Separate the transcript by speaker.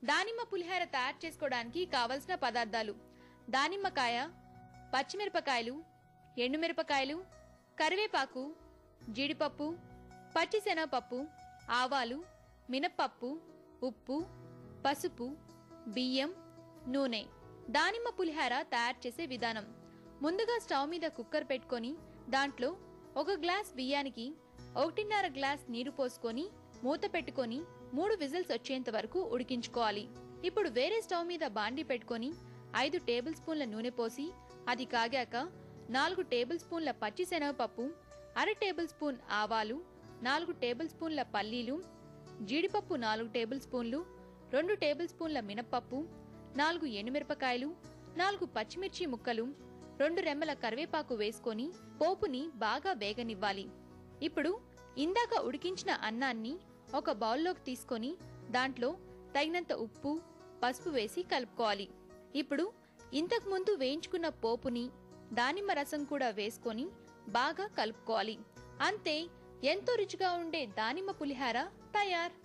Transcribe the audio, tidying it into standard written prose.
Speaker 1: దానిమ్మ పులిహోర తయారు చేసుకోవడానికి కావలసిన పదార్థాలు: దానిమ్మకాయ, పచ్చిమిరపకాయలు, ఎండుమిరపకాయలు, కరివేపాకు, జీడిపప్పు, పచ్చిశనగపప్పు, ఆవాలు, మినప్పప్పు, ఉప్పు, పసుపు, బియ్యం, నూనె. దానిమ్మ పులిహోర తయారు చేసే విధానం: ముందుగా స్టవ్ మీద కుక్కర్ పెట్టుకొని దాంట్లో 1 గ్లాస్ బియ్యానికి 1.5 గ్లాస్ నీరు పోసుకొని మూత పెట్టుకొని 3 విజిల్స్ వచ్చేంత వరకు ఉడికించుకోవాలి. ఇప్పుడు వేరే స్టవ్ మీద బాండి పెట్టుకొని 5 టేబుల్ స్పూన్ల నూనె పోసి అది కాగాక 4 టేబుల్ స్పూన్ల పచ్చిశనగపప్పు, 1/2 టేబుల్ స్పూన్ ఆవాలు, 4 టేబుల్ స్పూన్ల పల్లీలు, జీడిపప్పు 4 టేబుల్ స్పూన్లు, 2 టేబుల్ స్పూన్ల మినప్పప్పు, 4 ఎండుమిరపకాయలు, 4 పచ్చిమిర్చి ముక్కలు, 2 రెమ్మల కరివేపాకు వేసుకొని పోపుని బాగా వేగనివ్వాలి. ఇప్పుడు ఇందాక ఉడికించిన అన్నాన్ని ఒక బౌల్లోకి తీసుకొని దాంట్లో తగినంత ఉప్పు, పసుపు వేసి కలుపుకోవాలి. ఇప్పుడు ఇంతకు ముందు వేయించుకున్న పోపుని, దానిమ్మ రసం కూడా వేసుకొని బాగా కలుపుకోవాలి. అంతే, ఎంతో రుచిగా ఉండే దానిమ్మ పులిహోర తయారు.